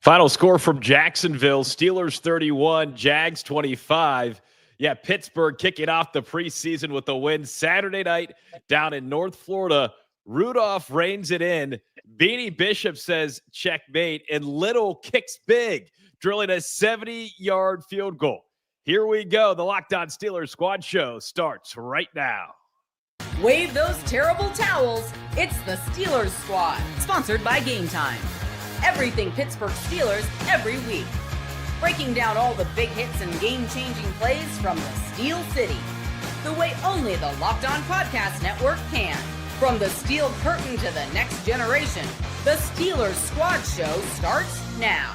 Final score from Jacksonville, Steelers 31, Jags 25. Yeah, Pittsburgh kicking off the preseason with a win Saturday night down in North Florida. Rudolph reins it in. Beanie Bishop says checkmate, and Little kicks big, drilling a 70-yard field goal. Here we go. The Locked On Steelers Squad Show starts right now. Wave those terrible towels. It's the Steelers Squad, sponsored by Gametime. Everything Pittsburgh Steelers every week. Breaking down all the big hits and game-changing plays from the Steel City. The way only the Locked On Podcast Network can. From the steel curtain to the next generation, the Steelers Squad Show starts now.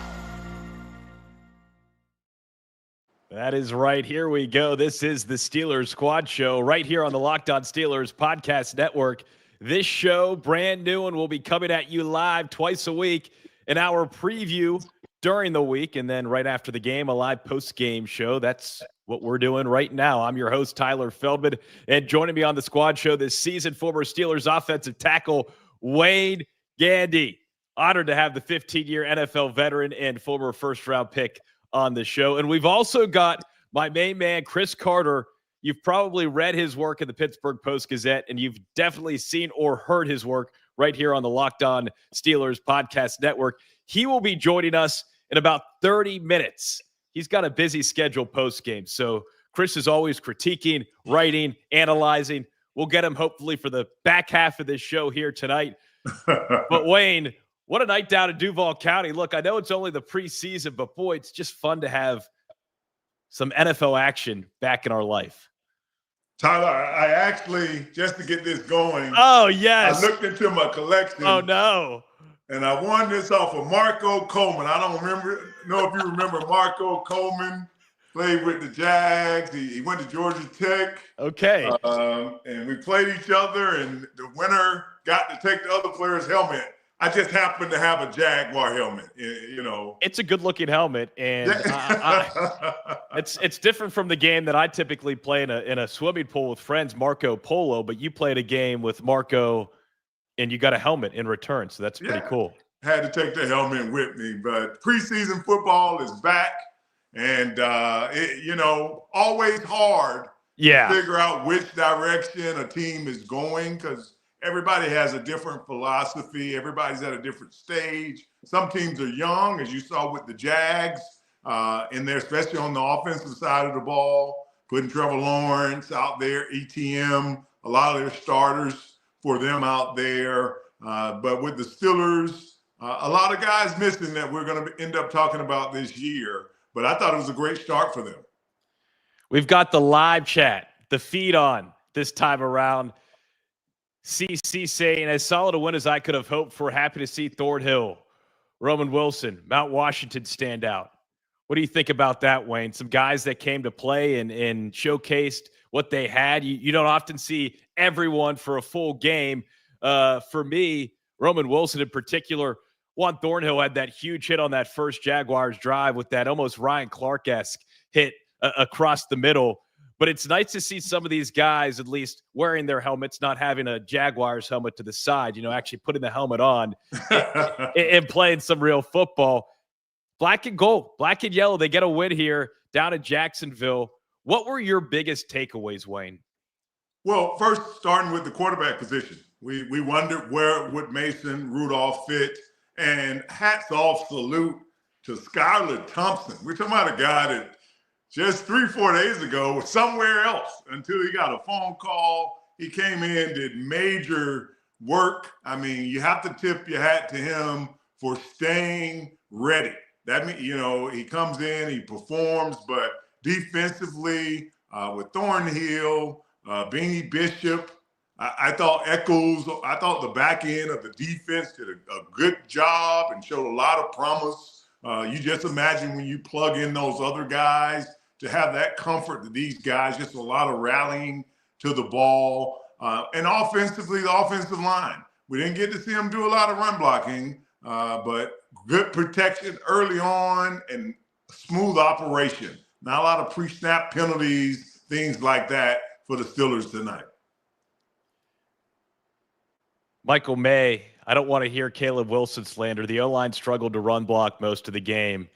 That is right. Here we go. This is the Steelers Squad Show right here on the Locked On Steelers Podcast Network. This show, brand new, and will be coming at you live twice a week. An hour preview during the week, and then right after the game, a live post-game show. That's what we're doing right now. I'm your host, Tyler Feldman, and joining me on the Squad Show this season, former Steelers offensive tackle Wayne Gandy. Honored to have the 15-year NFL veteran and former first-round pick on the show. And we've also got my main man, Chris Carter. You've probably read his work in the Pittsburgh Post-Gazette, and you've definitely seen or heard his work right here on the Locked On Steelers Podcast Network. He will be joining us in about 30 minutes. He's got a busy schedule post-game, so Chris is always critiquing, writing, analyzing. We'll get him hopefully for the back half of this show here tonight. But Wayne, what a night down in Duval County. Look, I know it's only the preseason, but boy, it's just fun to have some NFL action back in our life. Tyler, I actually, just to get this going, oh, yes, I looked into my collection. Oh, no. And I won this off of Marco Coleman. I don't know if you remember Marco Coleman, played with the Jags. He went to Georgia Tech. Okay. And we played each other, and the winner got to take the other player's helmet. I just happened to have a Jaguar helmet, you know. It's a good-looking helmet, and it's different from the game that I typically play in a swimming pool with friends, Marco Polo, but you played a game with Marco, and you got a helmet in return, so that's pretty cool. Had to take the helmet with me, but preseason football is back, and, always hard to figure out which direction a team is going, because everybody has a different philosophy. Everybody's at a different stage. Some teams are young, as you saw with the Jags, in there, especially on the offensive side of the ball, putting Trevor Lawrence out there, ETM, a lot of their starters for them out there. But with the Steelers, a lot of guys missing that we're going to end up talking about this year. But I thought it was a great start for them. We've got the live chat, the feed on this time around. CC saying, as solid a win as I could have hoped for. Happy to see Thornhill, Roman Wilson, Mount Washington stand out. What do you think about that, Wayne? Some guys that came to play and showcased what they had. You don't often see everyone for a full game. For me, Roman Wilson in particular, Juan Thornhill had that huge hit on that first Jaguars drive with that almost Ryan Clark-esque hit across the middle. But it's nice to see some of these guys at least wearing their helmets, not having a Jaguars helmet to the side, actually putting the helmet on and playing some real football. Black and gold, black and yellow, they get a win here down in Jacksonville. What were your biggest takeaways, Wayne? Well, first, starting with the quarterback position. We wondered where would Mason Rudolph fit, and hats off, salute to Skylar Thompson. We're talking about a guy that just 3-4 days ago was somewhere else until he got a phone call. He came in, did major work. I mean, you have to tip your hat to him for staying ready. That means, he comes in, he performs, but defensively with Thornhill, Beanie Bishop, I thought the back end of the defense did a good job and showed a lot of promise. You just imagine when you plug in those other guys, to have that comfort that these guys, just a lot of rallying to the ball. And offensively, the offensive line. We didn't get to see them do a lot of run blocking, but good protection early on and smooth operation. Not a lot of pre-snap penalties, things like that for the Steelers tonight. Michael May I don't want to hear Caleb Wilson slander. The O-line struggled to run block most of the game.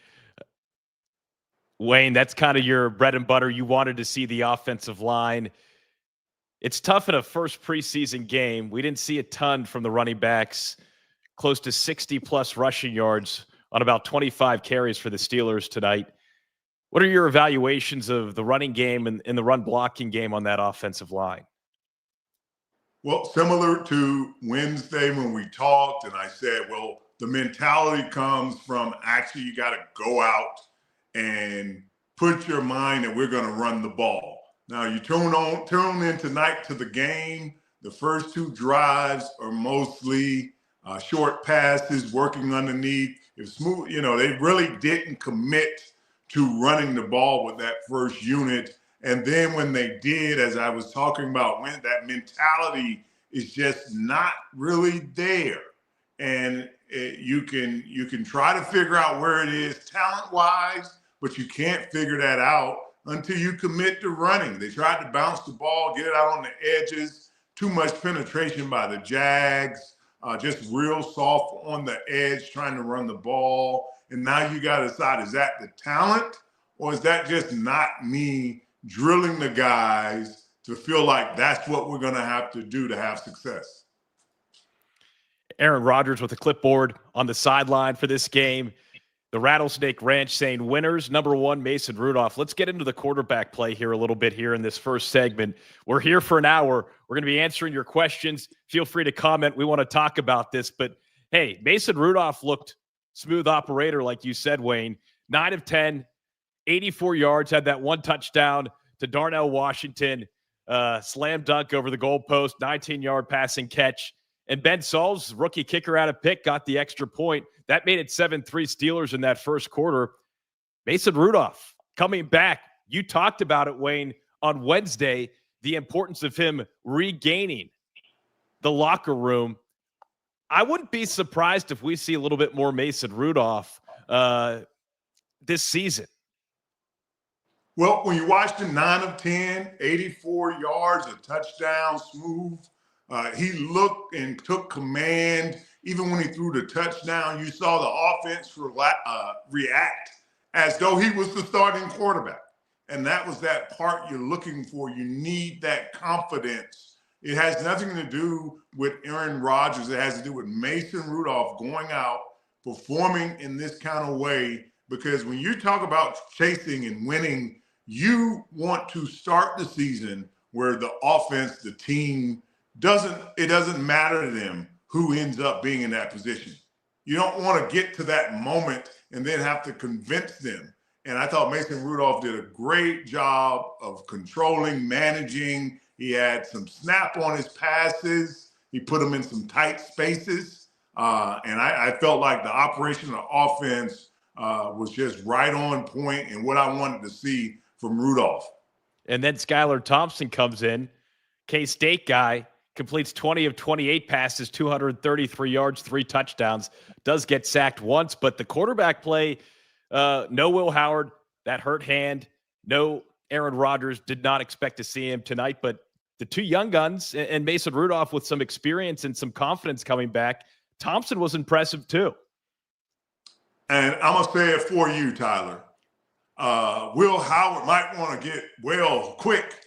Wayne, that's kind of your bread and butter. You wanted to see the offensive line. It's tough in a first preseason game. We didn't see a ton from the running backs, close to 60-plus rushing yards on about 25 carries for the Steelers tonight. What are your evaluations of the running game and the run blocking game on that offensive line? Well, similar to Wednesday when we talked, and I said, well, the mentality comes from actually you got to go out and put your mind that we're going to run the ball. Now you tune in tonight to the game. The first two drives are mostly short passes, working underneath. If smooth, they really didn't commit to running the ball with that first unit. And then when they did, as I was talking about, when that mentality is just not really there. And you can try to figure out where it is talent-wise, but you can't figure that out until you commit to running. They tried to bounce the ball, get it out on the edges, too much penetration by the Jags, just real soft on the edge trying to run the ball. And now you got to decide, is that the talent or is that just not me drilling the guys to feel like that's what we're going to have to do to have success? Aaron Rodgers with a clipboard on the sideline for this game. The Rattlesnake Ranch saying winners, number one, Mason Rudolph. Let's get into the quarterback play here a little bit here in this first segment. We're here for an hour. We're going to be answering your questions. Feel free to comment. We want to talk about this. But, hey, Mason Rudolph looked smooth operator, like you said, Wayne. 9 of 10, 84 yards, had that one touchdown to Darnell Washington. Slam dunk over the goalpost, 19-yard passing catch. And Ben Saul's rookie kicker out of pick got the extra point. That made it 7-3 Steelers in that first quarter. Mason Rudolph coming back. You talked about it, Wayne, on Wednesday, the importance of him regaining the locker room. I wouldn't be surprised if we see a little bit more Mason Rudolph this season. Well, when you watched him 9 of 10, 84 yards, a touchdown, smooth. He looked and took command. Even when he threw the touchdown, you saw the offense react as though he was the starting quarterback. And that was that part you're looking for. You need that confidence. It has nothing to do with Aaron Rodgers. It has to do with Mason Rudolph going out, performing in this kind of way. Because when you talk about chasing and winning, you want to start the season where the offense, the team, it doesn't matter to them who ends up being in that position. You don't want to get to that moment and then have to convince them. And I thought Mason Rudolph did a great job of controlling, managing. He had some snap on his passes. He put them in some tight spaces. And I felt like the operation of the offense was just right on point and what I wanted to see from Rudolph. And then Skylar Thompson comes in, K-State guy, completes 20 of 28 passes, 233 yards, 3 touchdowns, does get sacked once, but the quarterback play, no Will Howard, that hurt hand, no Aaron Rodgers, did not expect to see him tonight, but the two young guns and Mason Rudolph with some experience and some confidence coming back, Thompson was impressive too. And I'm going to say it for you, Tyler. Will Howard might want to get well quick.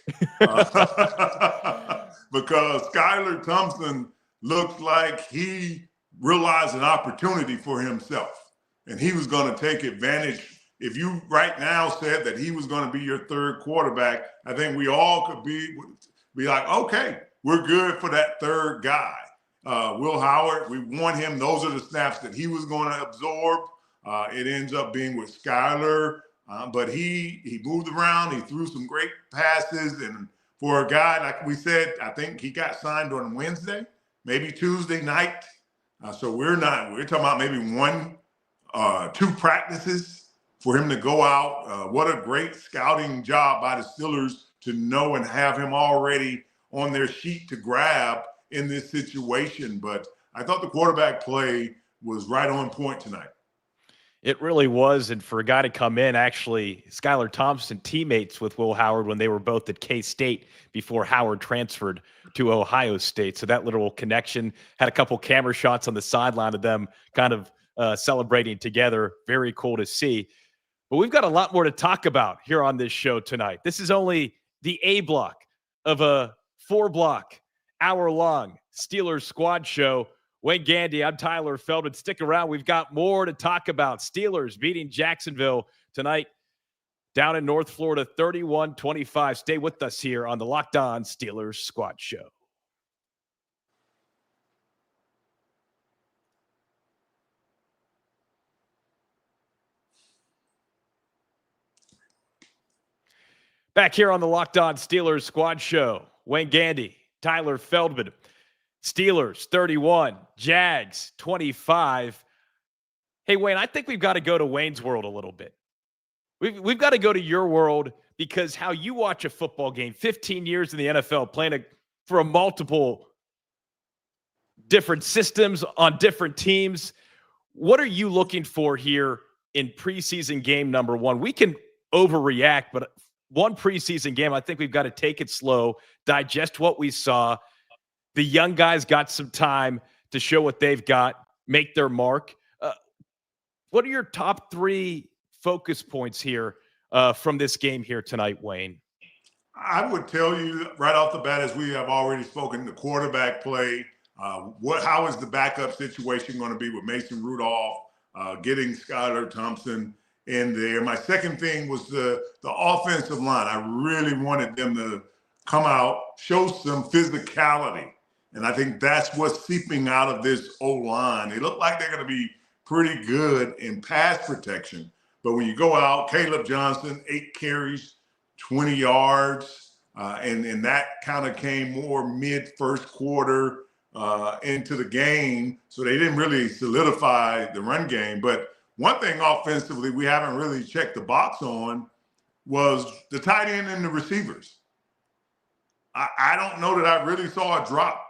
Because Skylar Thompson looked like he realized an opportunity for himself. And he was going to take advantage. If you right now said that he was going to be your third quarterback, I think we all could be like, okay, we're good for that third guy. Will Howard, we want him. Those are the snaps that he was going to absorb. It ends up being with Skylar. But he moved around. He threw some great passes. And for a guy, like we said, I think he got signed on Wednesday, maybe Tuesday night. So we're talking about maybe 2 practices for him to go out. What a great scouting job by the Steelers to know and have him already on their sheet to grab in this situation. But I thought the quarterback play was right on point tonight. It really was. And for a guy to come in, actually, Skylar Thompson, teammates with Will Howard when they were both at K-State before Howard transferred to Ohio State. So that little connection, had a couple camera shots on the sideline of them kind of celebrating together. Very cool to see. But we've got a lot more to talk about here on this show tonight. This is only the A block of a 4-block, hour-long Steelers squad show. Wayne Gandy, I'm Tyler Feldman. Stick around. We've got more to talk about. Steelers beating Jacksonville tonight down in North Florida, 31-25. Stay with us here on the Locked On Steelers Squad Show. Back here on the Locked On Steelers Squad Show, Wayne Gandy, Tyler Feldman. Steelers 31, Jags 25. Hey, Wayne, I think we've got to go to Wayne's world a little bit. We've got to go to your world, because how you watch a football game, 15 years in the NFL, playing for a multiple different systems on different teams. What are you looking for here in preseason game number one? We can overreact, but one preseason game, I think we've got to take it slow, digest what we saw. The young guys got some time to show what they've got, make their mark. What are your top 3 focus points here from this game here tonight, Wayne? I would tell you right off the bat, as we have already spoken, the quarterback play. How is the backup situation going to be with Mason Rudolph, getting Skylar Thompson in there? My second thing was the offensive line. I really wanted them to come out, show some physicality. And I think that's what's seeping out of this O-line. They look like they're going to be pretty good in pass protection. But when you go out, Caleb Johnson, 8 carries, 20 yards. And that kind of came more mid-first quarter into the game. So they didn't really solidify the run game. But one thing offensively we haven't really checked the box on was the tight end and the receivers. I don't know that I really saw a drop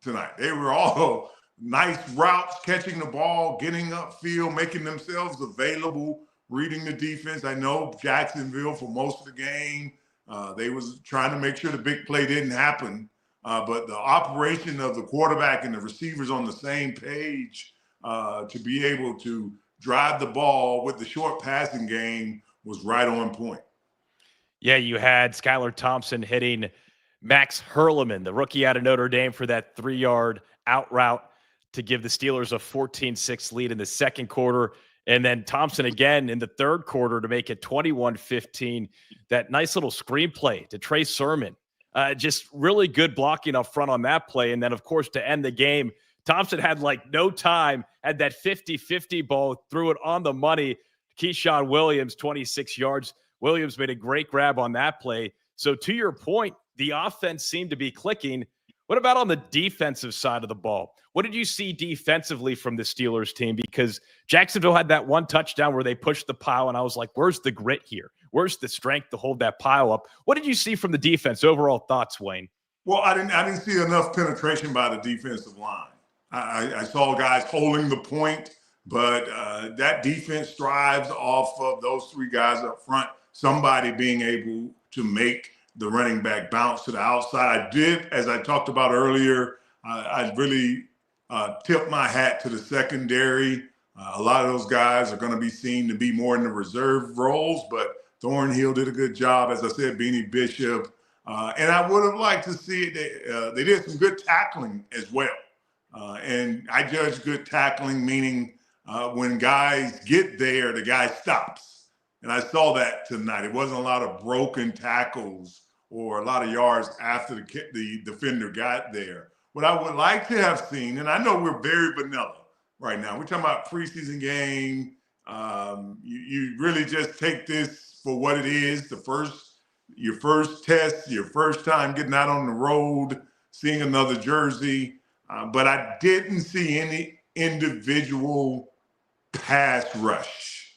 tonight. They were all nice routes, catching the ball, getting upfield, making themselves available, reading the defense. I know Jacksonville for most of the game, they was trying to make sure the big play didn't happen. But the operation of the quarterback and the receivers on the same page to be able to drive the ball with the short passing game was right on point. Yeah, you had Skylar Thompson hitting Max Hurleman, the rookie out of Notre Dame, for that 3-yard out route to give the Steelers a 14-6 lead in the second quarter. And then Thompson again in the third quarter to make it 21-15. That nice little screenplay to Trey Sermon. Just really good blocking up front on that play. And then, of course, to end the game, Thompson had like no time, had that 50-50 ball, threw it on the money. Keyshawn Williams, 26 yards. Williams made a great grab on that play. So to your point, the offense seemed to be clicking. What about on the defensive side of the ball? What did you see defensively from the Steelers team? Because Jacksonville had that one touchdown where they pushed the pile, and I was like, where's the grit here? Where's the strength to hold that pile up? What did you see from the defense? Overall thoughts, Wayne? Well, I didn't see enough penetration by the defensive line. I saw guys holding the point, but that defense strives off of those 3 guys up front, somebody being able to make the running back bounce to the outside. I did, as I talked about earlier, I really tipped my hat to the secondary. A lot of those guys are going to be seen to be more in the reserve roles, but Thornhill did a good job, as I said, Beanie Bishop. And I would have liked to see it. They did some good tackling as well. And I judge good tackling, meaning when guys get there, the guy stops. And I saw that tonight. It wasn't a lot of broken tackles or a lot of yards after the defender got there. What I would like to have seen, and I know we're very vanilla right now. We're talking about preseason game. You really just take this for what it is. Your first test, your first time getting out on the road, seeing another jersey. But I didn't see any individual pass rush.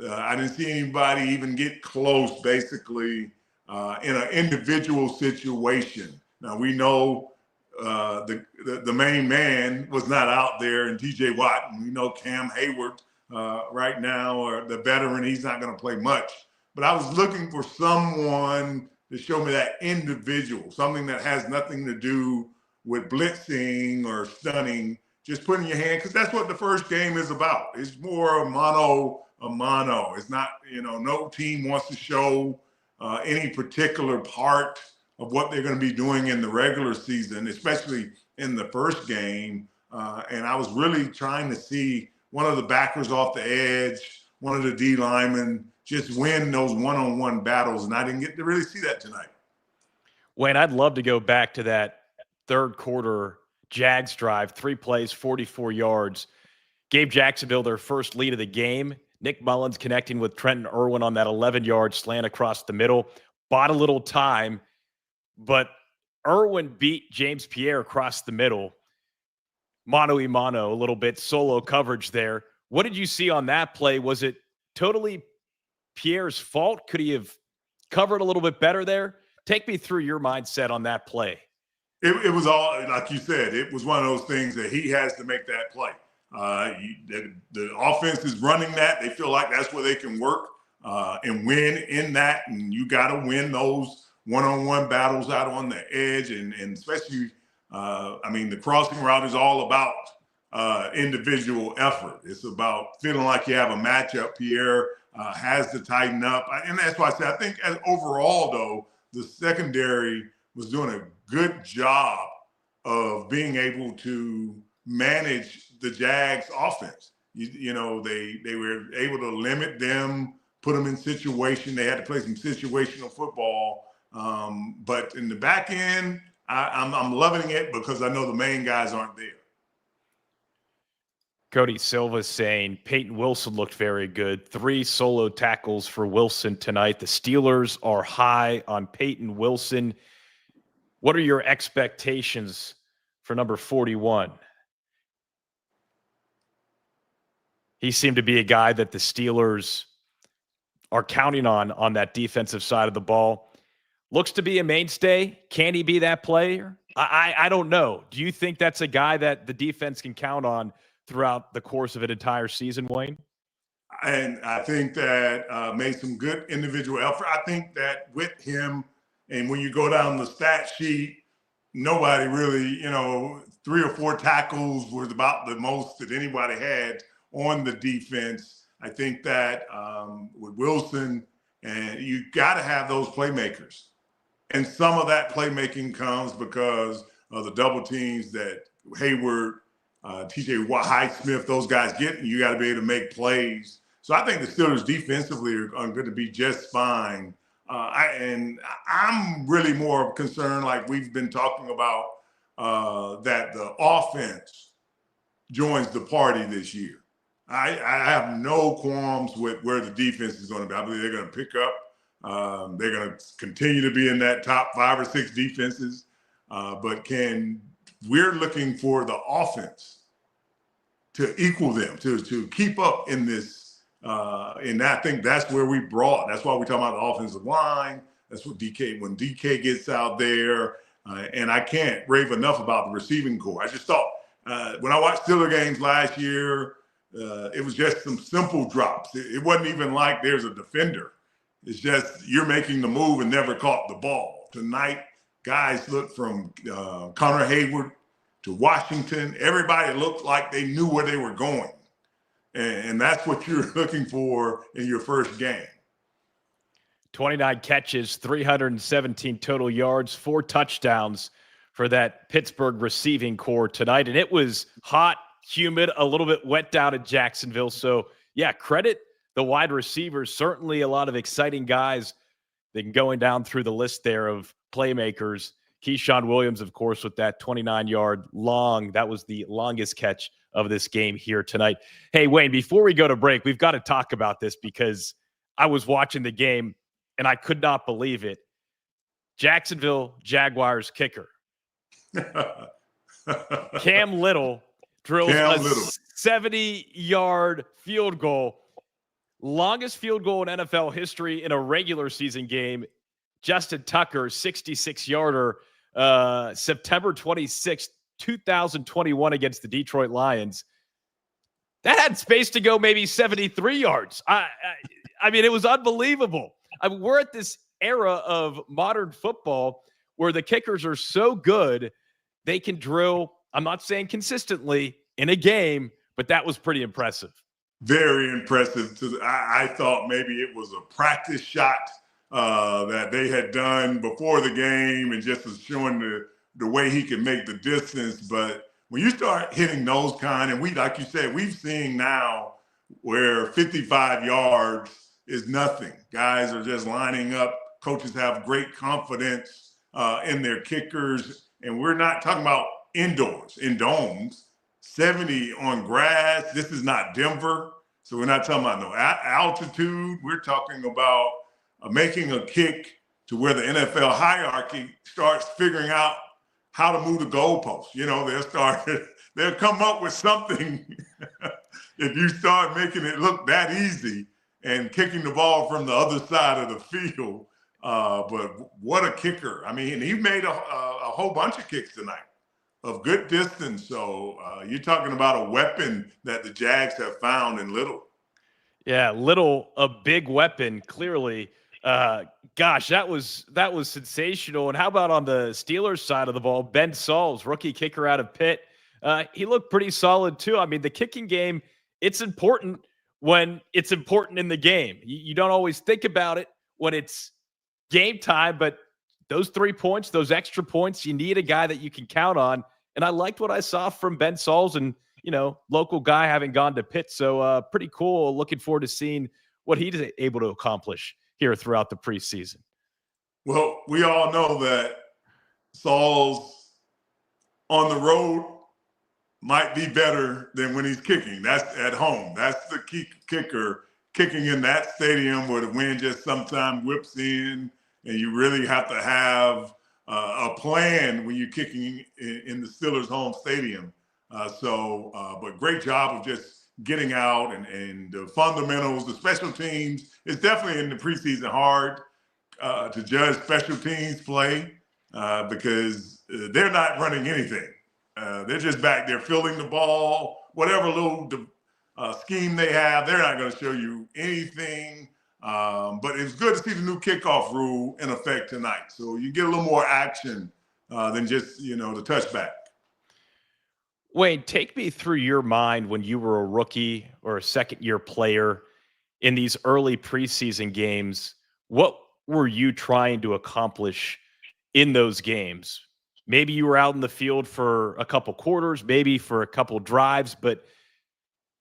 I didn't see anybody even get close, basically, in an individual situation. Now, we know the main man was not out there in T.J. Watt, and we know Cam Hayward right now, or the veteran. He's not going to play much. But I was looking for someone to show me that individual, something that has nothing to do with blitzing or stunning, just putting your hand, because that's what the first game is about. It's more a mano a mano. It's not, no team wants to show any particular part of what they're going to be doing in the regular season, especially in the first game. And I was really trying to see one of the backers off the edge, one of the D linemen just win those one-on-one battles. And I didn't get to really see that tonight. Wayne, I'd love to go back to that third quarter Jags drive, 3 plays, 44 yards. Gave Jacksonville their first lead of the game. Nick Mullins connecting with Trenton Irwin on that 11-yard slant across the middle. Bought a little time, but Irwin beat James Pierre across the middle. Mano-a-mano, a little bit solo coverage there. What did you see on that play? Was it totally Pierre's fault? Could he have covered a little bit better there? Take me through your mindset on that play. It was all, like you said, it was one of those things that he has to make that play. The offense is running that. They feel like that's where they can work and win in that. And you got to win those one-on-one battles out on the edge. And especially, the crossing route is all about individual effort. It's about feeling like you have a matchup. Pierre has to tighten up. And that's why I say I think overall, though, the secondary was doing a good job of being able to manage the Jags offense. They were able to limit them, put them in situation. They had to play some situational football. But in the back end, I'm loving it because I know the main guys aren't there. Cody Silva saying Peyton Wilson looked very good. 3 solo tackles for Wilson tonight. The Steelers are high on Peyton Wilson. What are your expectations for number 41? He seemed to be a guy that the Steelers are counting on that defensive side of the ball. Looks to be a mainstay. Can he be that player? I don't know. Do you think that's a guy that the defense can count on throughout the course of an entire season, Wayne? And I think that made some good individual effort. I think that with him, and when you go down the stat sheet, nobody really, 3 or 4 tackles was about the most that anybody had on the defense. I think that with Wilson, and you got to have those playmakers. And some of that playmaking comes because of the double teams that Hayward, TJ Highsmith, those guys get, and you got to be able to make plays. So I think the Steelers defensively are going to be just fine. I'm really more concerned, like we've been talking about, that the offense joins the party this year. I have no qualms with where the defense is going to be. I believe they're going to pick up. They're going to continue to be in that top 5 or 6 defenses. But we're looking for the offense to equal them, to keep up in this. And I think that's where we brought. That's why we talk about the offensive line. That's what when DK gets out there. And I can't rave enough about the receiving core. I just thought when I watched Steeler games last year, it was just some simple drops. It wasn't even like there's a defender. It's just you're making the move and never caught the ball. Tonight, guys looked from Connor Hayward to Washington. Everybody looked like they knew where they were going. And that's what you're looking for in your first game. 29 catches, 317 total yards, 4 touchdowns for that Pittsburgh receiving core tonight. And it was hot, humid, a little bit wet down at Jacksonville. So, yeah, credit the wide receivers. Certainly a lot of exciting guys that going down through the list there of playmakers. Keyshawn Williams, of course, with that 29-yard long. That was the longest catch of this game here tonight. Hey, Wayne, before we go to break, we've got to talk about this because I was watching the game and I could not believe it. Jacksonville Jaguars kicker. Cam Little drills a 70-yard field goal. Longest field goal in NFL history in a regular season game. Justin Tucker, 66-yarder, September 26th, 2021 against the Detroit Lions. That had space to go maybe 73 yards. I mean, it was unbelievable. I mean, we're at this era of modern football where the kickers are so good, they can drill, I'm not saying consistently in a game, but that was pretty impressive. Very impressive. I thought maybe it was a practice shot that they had done before the game and just was showing the way he can make the distance. But when you start hitting those kind, and like you said, we've seen now where 55 yards is nothing. Guys are just lining up. Coaches have great confidence in their kickers. And we're not talking about indoors, in domes, 70 on grass. This is not Denver. So we're not talking about no altitude. We're talking about making a kick to where the NFL hierarchy starts figuring out how to move the goalposts. You know, they'll come up with something if you start making it look that easy and kicking the ball from the other side of the field. But what a kicker. I mean, he made a whole bunch of kicks tonight of good distance. So you're talking about a weapon that the Jags have found in Little. Yeah, Little, a big weapon, clearly. Gosh, that was sensational. And how about on the Steelers side of the ball, Ben Sauls, rookie kicker out of Pitt. He looked pretty solid too. I mean, the kicking game, it's important when it's important in the game. You don't always think about it when it's game time, but those 3 points, those extra points, you need a guy that you can count on. And I liked what I saw from Ben Sauls, and, you know, local guy having gone to Pitt. So pretty cool. Looking forward to seeing what he's able to accomplish here throughout the preseason. Well, we all know that Sauls on the road might be better than when he's kicking. That's at home. That's the key kicker. Kicking in that stadium where the wind just sometimes whips in, and you really have to have a plan when you're kicking in the Steelers' home stadium. But great job of just getting out and the fundamentals, the special teams. It's definitely in the preseason hard to judge special teams play because they're not running anything. They're just back there fielding the ball, whatever little scheme they have. They're not going to show you anything. But it's good to see the new kickoff rule in effect tonight. So you get a little more action than just, the touchback. Wayne, take me through your mind when you were a rookie or a second-year player in these early preseason games. What were you trying to accomplish in those games? Maybe you were out in the field for a couple quarters, maybe for a couple drives, but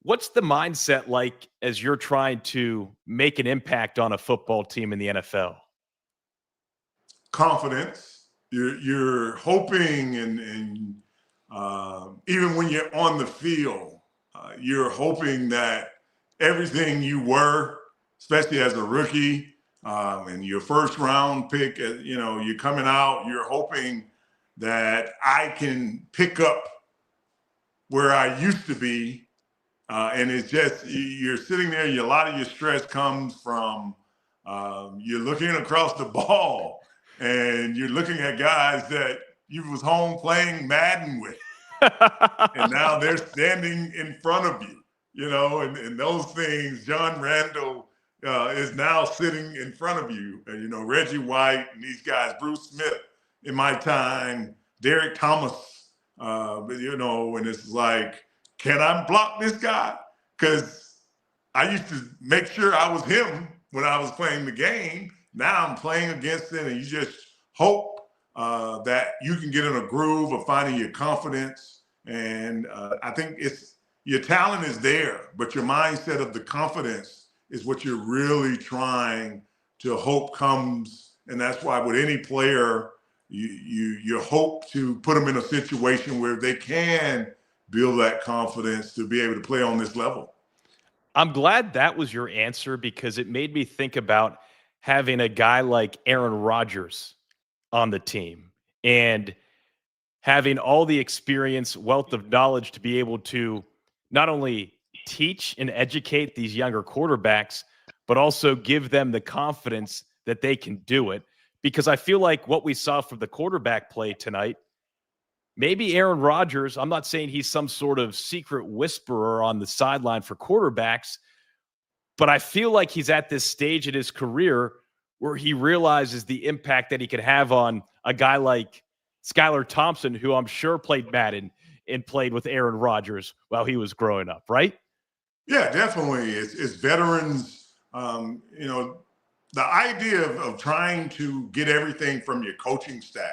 what's the mindset like as you're trying to make an impact on a football team in the NFL? Confidence. You're hoping, and even when you're on the field, you're hoping that everything you were, especially as a rookie, and your first round pick, you're coming out, you're hoping that I can pick up where I used to be. And it's just, you're sitting there, a lot of your stress comes from you're looking across the ball and you're looking at guys that you was home playing Madden with. And now they're standing in front of you, and those things. John Randall is now sitting in front of you. And, Reggie White and these guys, Bruce Smith in my time, Derek Thomas, and it's like, can I block this guy? Because I used to make sure I was him when I was playing the game. Now I'm playing against it, and you just hope that you can get in a groove of finding your confidence. And I think your talent is there, but your mindset of the confidence is what you're really trying to hope comes. And that's why with any player, you hope to put them in a situation where they can build that confidence to be able to play on this level. I'm glad that was your answer, because it made me think about having a guy like Aaron Rodgers on the team and having all the experience, wealth of knowledge to be able to not only teach and educate these younger quarterbacks, but also give them the confidence that they can do it. Because I feel like what we saw from the quarterback play tonight, maybe Aaron Rodgers, I'm not saying he's some sort of secret whisperer on the sideline for quarterbacks, but I feel like he's at this stage in his career where he realizes the impact that he could have on a guy like Skylar Thompson, who I'm sure played Madden and played with Aaron Rodgers while he was growing up, right? Yeah, definitely. It's veterans, the idea of trying to get everything from your coaching staff,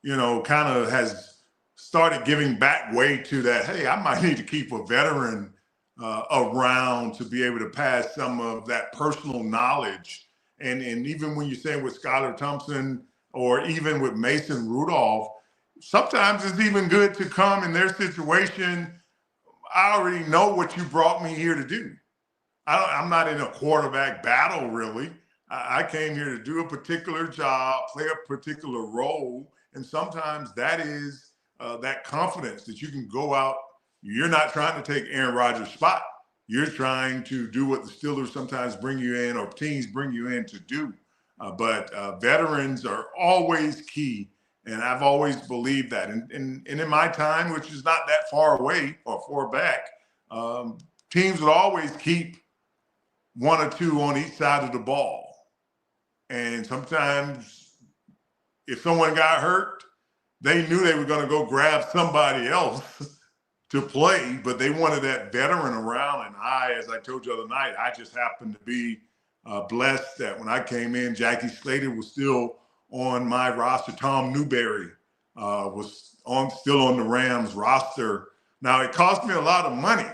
kind of has started giving back way to that. Hey, I might need to keep a veteran around to be able to pass some of that personal knowledge. And even when you're saying with Skylar Thompson or even with Mason Rudolph, sometimes it's even good to come in their situation. I already know what you brought me here to do. I'm not in a quarterback battle, really. I came here to do a particular job, play a particular role. And sometimes that is that confidence that you can go out. You're not trying to take Aaron Rodgers' spot. You're trying to do what the Steelers sometimes bring you in or teams bring you in to do. But veterans are always key. And I've always believed that. And in my time, which is not that far away or far back, teams would always keep one or two on each side of the ball. And sometimes if someone got hurt, they knew they were going to go grab somebody else to play, but they wanted that veteran around. And as I told you the other night, I just happened to be blessed that when I came in, Jackie Slater was still on my roster. Tom Newberry was still on the Rams roster. Now, it cost me a lot of money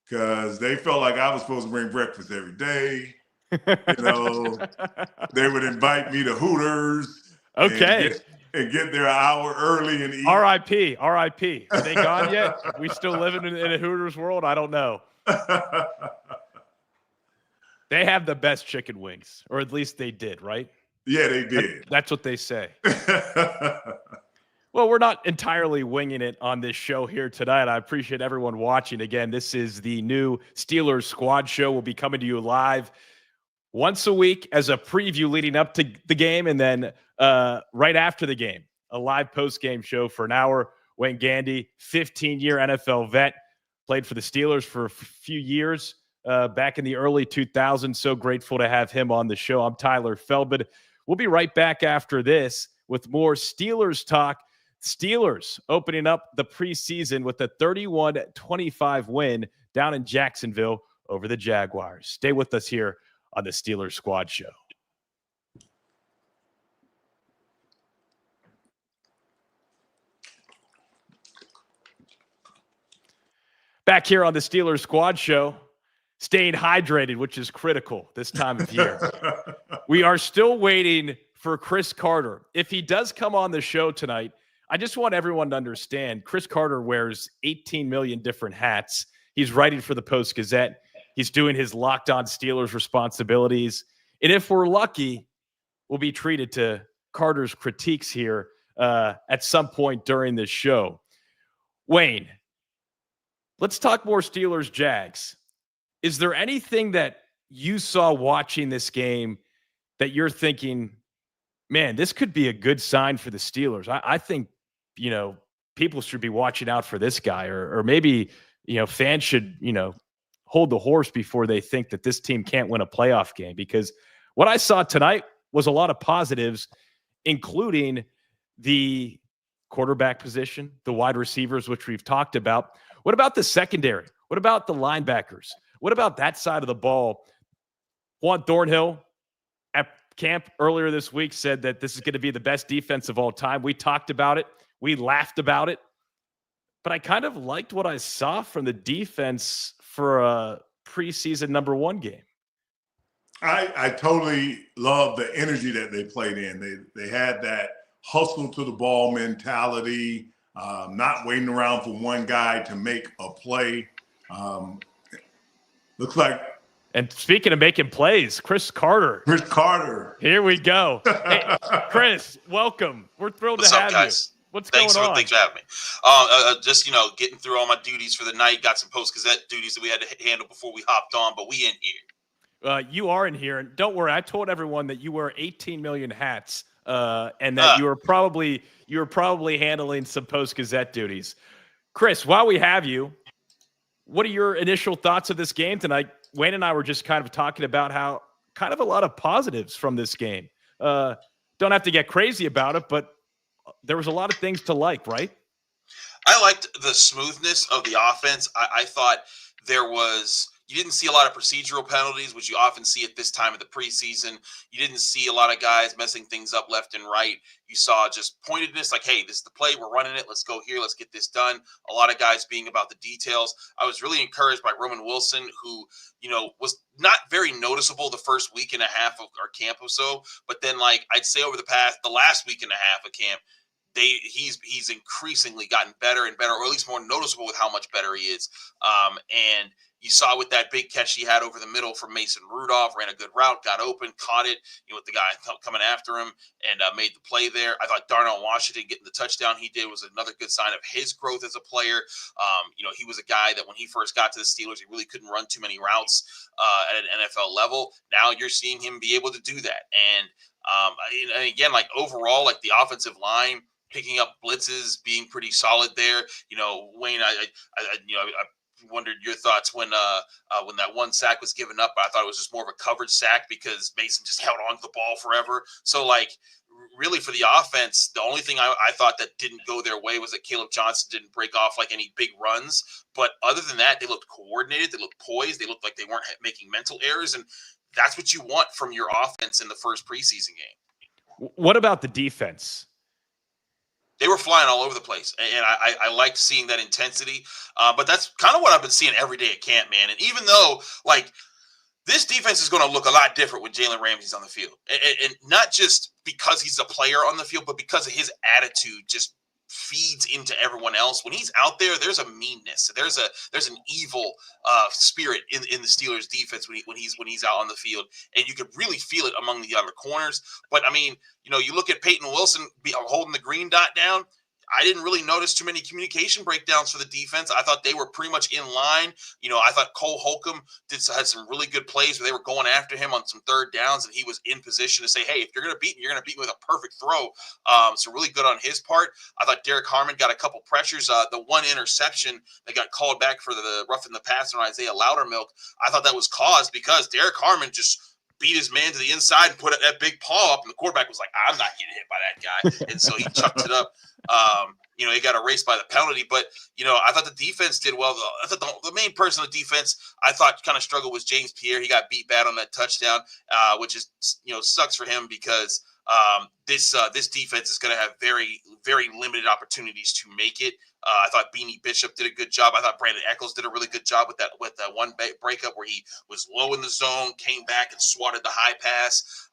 because they felt like I was supposed to bring breakfast every day. They would invite me to Hooters. Okay. And get there an hour early and eat. R.I.P. R.I.P. Are they gone yet? We still living in a Hooters world? I don't know. They have the best chicken wings, or at least they did, right? Yeah, they did. That's what they say. Well, we're not entirely winging it on this show here tonight. I appreciate everyone watching. Again, this is the new Steelers Squad Show. We'll be coming to you live once a week as a preview leading up to the game, and then right after the game, a live post-game show for an hour. Wayne Gandy, 15-year NFL vet, played for the Steelers for a few years back in the early 2000s. So grateful to have him on the show. I'm Tyler Feldman. We'll be right back after this with more Steelers talk. Steelers opening up the preseason with a 31-25 win down in Jacksonville over the Jaguars. Stay with us here on the Steelers Squad Show. Back here on the Steelers Squad Show, staying hydrated, which is critical this time of year. We are still waiting for Chris Carter. If he does come on the show tonight, I just want everyone to understand Chris Carter wears 18 million different hats. He's writing for the Post-Gazette. He's doing his Locked On Steelers responsibilities. And if we're lucky, we'll be treated to Carter's critiques here at some point during this show. Wayne, let's talk more Steelers Jags. Is there anything that you saw watching this game that you're thinking, man, this could be a good sign for the Steelers? I think, people should be watching out for this guy, or maybe, fans should, hold the horse before they think that this team can't win a playoff game, because what I saw tonight was a lot of positives, including the quarterback position, the wide receivers, which we've talked about. What about the secondary? What about the linebackers? What about that side of the ball? Juan Thornhill at camp earlier this week said that this is going to be the best defense of all time. We talked about it. We laughed about it. But I kind of liked what I saw from the defense for a preseason number one game. I totally love the energy that they played in. They had that hustle to the ball mentality, not waiting around for one guy to make a play. Looks like. And speaking of making plays, Chris Carter. Here we go. Hey, Chris, welcome. We're thrilled to have you. What's going on? Thanks for having me. Just, getting through all my duties for the night. Got some Post-Gazette duties that we had to handle before we hopped on, but we in here. You are in here. And don't worry, I told everyone that you wear 18 million hats and that you were probably handling some Post-Gazette duties. Chris, while we have you, what are your initial thoughts of this game tonight? Wayne and I were just kind of talking about how kind of a lot of positives from this game. Don't have to get crazy about it, but there was a lot of things to like, right? I liked the smoothness of the offense. I thought you didn't see a lot of procedural penalties, which you often see at this time of the preseason. You didn't see a lot of guys messing things up left and right. You saw just pointedness, like, hey, this is the play, we're running it, let's go here, let's get this done. A lot of guys being about the details. I was really encouraged by Roman Wilson, who, was not very noticeable the first week and a half of our camp or so, but then, like, I'd say over the last week and a half of camp, he's increasingly gotten better and better, or at least more noticeable with how much better he is. And you saw with that big catch he had over the middle from Mason Rudolph, ran a good route, got open, caught it, with the guy coming after him, and made the play there. I thought Darnell Washington getting the touchdown he did was another good sign of his growth as a player. He was a guy that when he first got to the Steelers, he really couldn't run too many routes at an NFL level. Now you're seeing him be able to do that. And again, like overall, like the offensive line, picking up blitzes, being pretty solid there. Wayne, I wondered your thoughts when that one sack was given up. I thought it was just more of a coverage sack because Mason just held on to the ball forever. So, like, really for the offense, the only thing I thought that didn't go their way was that Caleb Johnson didn't break off like any big runs. But other than that, they looked coordinated, they looked poised, they looked like they weren't making mental errors, and that's what you want from your offense in the first preseason game. What about the defense? They were flying all over the place, and I liked seeing that intensity. But that's kind of what I've been seeing every day at camp, man. And even though, like, this defense is going to look a lot different when Jalen Ramsey's on the field, and not just because he's a player on the field, but because of his attitude just feeds into everyone else. When he's out there, there's a meanness, there's an evil spirit in the Steelers defense when he's out on the field, and you could really feel it among the other corners. But I mean, you look at Peyton Wilson holding the green dot down. I didn't really notice too many communication breakdowns for the defense. I thought they were pretty much in line. I thought Cole Holcomb had some really good plays where they were going after him on some third downs, and he was in position to say, hey, if you're going to beat me, you're going to beat me with a perfect throw. So really good on his part. I thought Derek Harmon got a couple pressures. The one interception that got called back for the roughing the passer on Isaiah Loudermilk, I thought that was caused because Derek Harmon just beat his man to the inside and put that big paw up, and the quarterback was like, I'm not getting hit by that guy. And so he chucked it up. He got erased by the penalty, but, I thought the defense did well. I thought the main person on the defense, I thought kind of struggled was James Pierre. He got beat bad on that touchdown, which is, sucks for him because this defense is going to have very, very limited opportunities to make it. I thought Beanie Bishop did a good job. I thought Brandon Echols did a really good job with that one breakup where he was low in the zone, came back and swatted the high pass.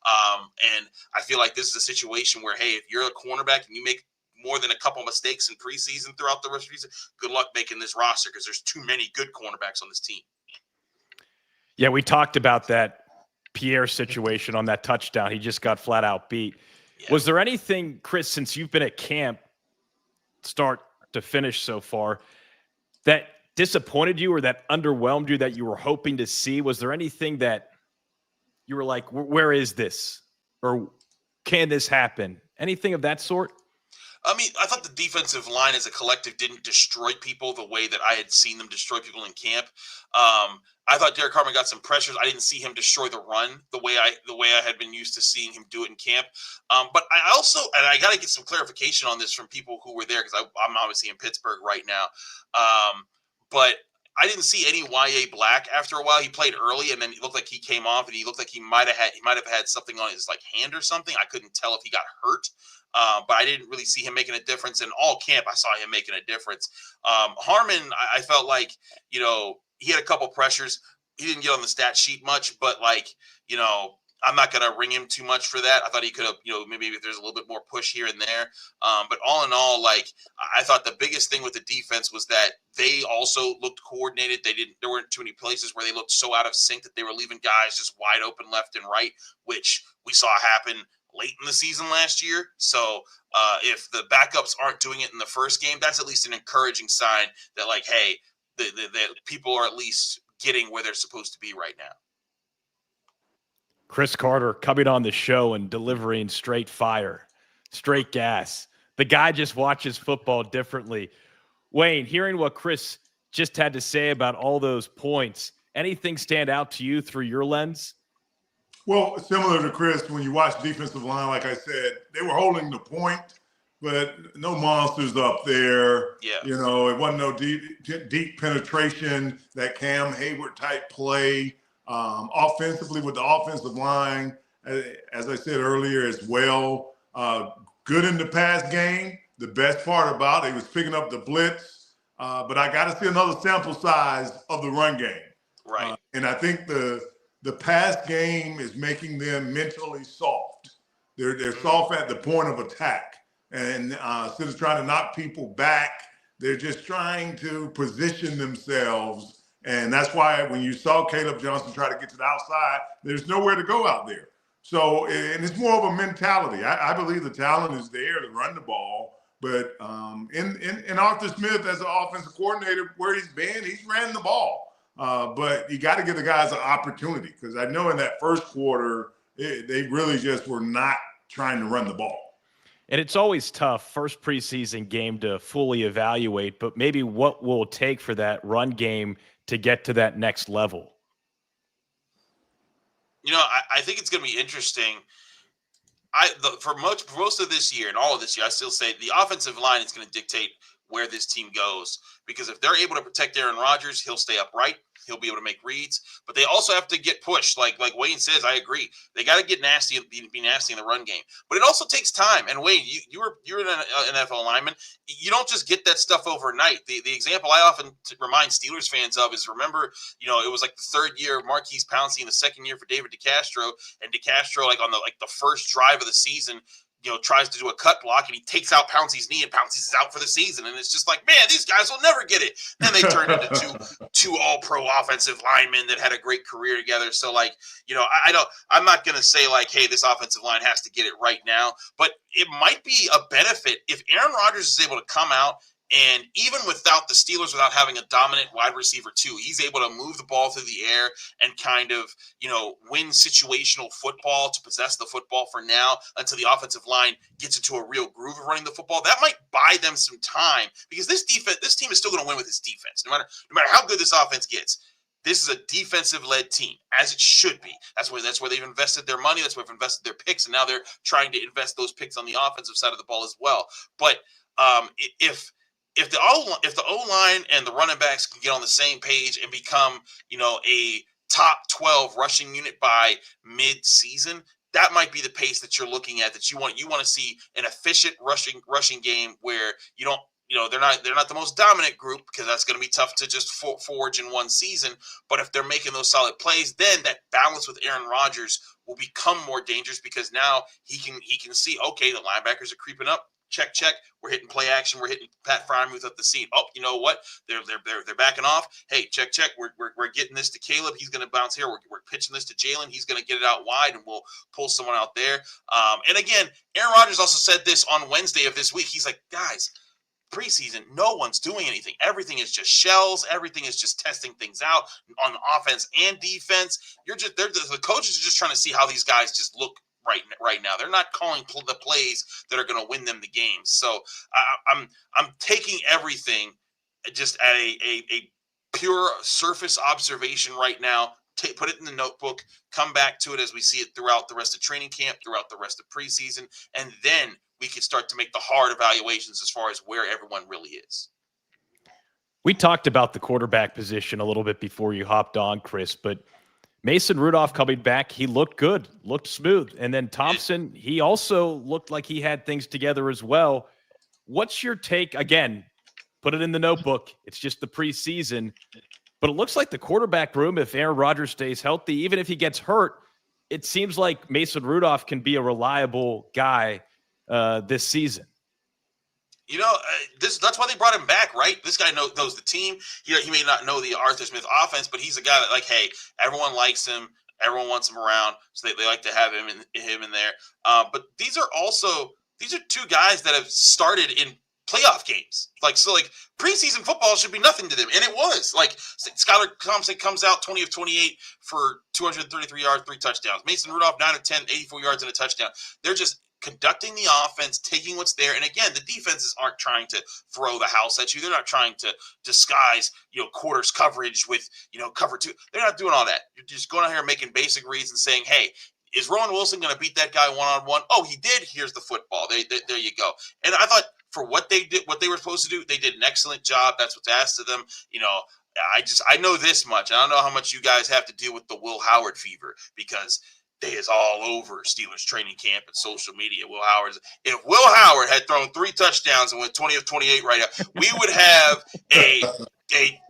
And I feel like this is a situation where, hey, if you're a cornerback and you make more than a couple mistakes in preseason throughout the rest of the season, good luck making this roster because there's too many good cornerbacks on this team. Yeah, we talked about that Pierre situation on that touchdown. He just got flat out beat. Yeah. Was there anything, Chris, since you've been at camp, start to finish so far, that disappointed you or that underwhelmed you that you were hoping to see? Was there anything that you were like, where is this? Or can this happen? Anything of that sort? I mean, I thought the defensive line as a collective didn't destroy people the way that I had seen them destroy people in camp. I thought Derek Harmon got some pressures. I didn't see him destroy the run the way I had been used to seeing him do it in camp. But I also, and I got to get some clarification on this from people who were there because I'm obviously in Pittsburgh right now. But I didn't see any YA Black after a while. He played early, and then it looked like he came off, and he looked like he might have had something on his hand or something. I couldn't tell if he got hurt. But I didn't really see him making a difference. In all camp, I saw him making a difference. Harmon, I felt like, he had a couple pressures. He didn't get on the stat sheet much, but I'm not going to ring him too much for that. I thought he could have, maybe if there's a little bit more push here and there. But all in all, I thought the biggest thing with the defense was that they also looked coordinated. There weren't too many places where they looked so out of sync that they were leaving guys just wide open left and right, which we saw happen late in the season last year. So if the backups aren't doing it in the first game, that's at least an encouraging sign that hey, the people are at least getting where they're supposed to be right now. Chris Carter coming on the show and delivering straight fire, straight gas. The guy just watches football differently. Wayne, hearing what Chris just had to say about all those points, anything stand out to you through your lens? Well, similar to Chris, when you watch defensive line, like I said, they were holding the point, but no monsters up there. Yeah. You know, it wasn't no deep penetration, that Cam Hayward type play. Offensively with the offensive line, as I said earlier as well, good in the pass game. The best part about it, he was picking up the blitz, but I got to see another sample size of the run game. Right. And I think the pass game is making them mentally soft. They're soft at the point of attack. And instead of trying to knock people back, they're just trying to position themselves. And that's why when you saw Caleb Johnson try to get to the outside, there's nowhere to go out there. So, and it's more of a mentality. I believe the talent is there to run the ball. But in Arthur Smith as an offensive coordinator, where he's been, he's ran the ball. But you got to give the guys an opportunity, because I know in that first quarter, they really just were not trying to run the ball. And it's always tough, first preseason game, to fully evaluate, but maybe what will it take for that run game to get to that next level? You know, I think it's going to be interesting. For most of this year and all of this year, I still say the offensive line is going to dictate where this team goes, because if they're able to protect Aaron Rodgers, he'll stay upright. He'll be able to make reads, but they also have to get pushed. Like Wayne says, I agree. They got to get nasty, be nasty in the run game. But it also takes time. And Wayne, you're an NFL lineman. You don't just get that stuff overnight. The example I often remind Steelers fans of is, remember, it was like the third year of Marquise Pouncey and the second year for David DeCastro, and DeCastro, like on the first drive of the season, tries to do a cut block, and he takes out Pouncey's knee, and Pouncey's out for the season. And it's just like, man, these guys will never get it. Then they turned into two all-pro offensive linemen that had a great career together. So, I'm not going to say, hey, this offensive line has to get it right now. But it might be a benefit if Aaron Rodgers is able to come out, and even without the Steelers, without having a dominant wide receiver too, he's able to move the ball through the air and kind of, win situational football to possess the football for now until the offensive line gets into a real groove of running the football. That might buy them some time, because this team is still going to win with its defense, no matter how good this offense gets. This is a defensive-led team, as it should be. That's where they've invested their money. That's where they've invested their picks, and now they're trying to invest those picks on the offensive side of the ball as well. But if the O-line and the running backs can get on the same page and become, a top 12 rushing unit by mid-season, that might be the pace that you're looking at, that you want to see an efficient rushing game where you don't, they're not the most dominant group, because that's going to be tough to just forge in one season. But if they're making those solid plays, then that balance with Aaron Rodgers will become more dangerous, because now he can see, okay, the linebackers are creeping up. Check. We're hitting play action. We're hitting Pat Freiermuth up the seam. Oh, you know what? They're backing off. Hey, check. We're getting this to Caleb. He's going to bounce here. We're pitching this to Jalen. He's going to get it out wide, and we'll pull someone out there. And again, Aaron Rodgers also said this on Wednesday of this week. He's like, guys, preseason, no one's doing anything. Everything is just shells. Everything is just testing things out on offense and defense. The coaches are just trying to see how these guys just look right now. They're not calling the plays that are going to win them the games. So I'm taking everything just at a pure surface observation right now. Put it in the notebook, come back to it as we see it throughout the rest of training camp, throughout the rest of preseason, and then we can start to make the hard evaluations as far as where everyone really is. We talked about the quarterback position a little bit before you hopped on, Chris, but Mason Rudolph coming back, he looked good, looked smooth. And then Thompson, he also looked like he had things together as well. What's your take? Again, put it in the notebook. It's just the preseason. But it looks like the quarterback room, if Aaron Rodgers stays healthy, even if he gets hurt, it seems like Mason Rudolph can be a reliable guy this season. That's why they brought him back, right? This guy knows the team. He may not know the Arthur Smith offense, but he's a guy that, hey, everyone likes him. Everyone wants him around, so they like to have him in there. But these are two guys that have started in playoff games. Like preseason football should be nothing to them. And it was. Like Skylar Thompson comes out 20 of 28 for 233 yards, 3 touchdowns. Mason Rudolph 9 of 10, 84 yards and a touchdown. They're just conducting the offense, taking what's there. And again, the defenses aren't trying to throw the house at you. They're not trying to disguise, quarters coverage with, cover 2. They're not doing all that. You're just going out here making basic reads and saying, hey, is Rowan Wilson going to beat that guy one-on-one? Oh, he did. Here's the football. There you go. And I thought for what they did, what they were supposed to do, they did an excellent job. That's what's asked of them. I know this much. I don't know how much you guys have to deal with the Will Howard fever, because they is all over Steelers training camp and social media. If Will Howard had thrown 3 touchdowns and went 20 of 28 right now, we would have a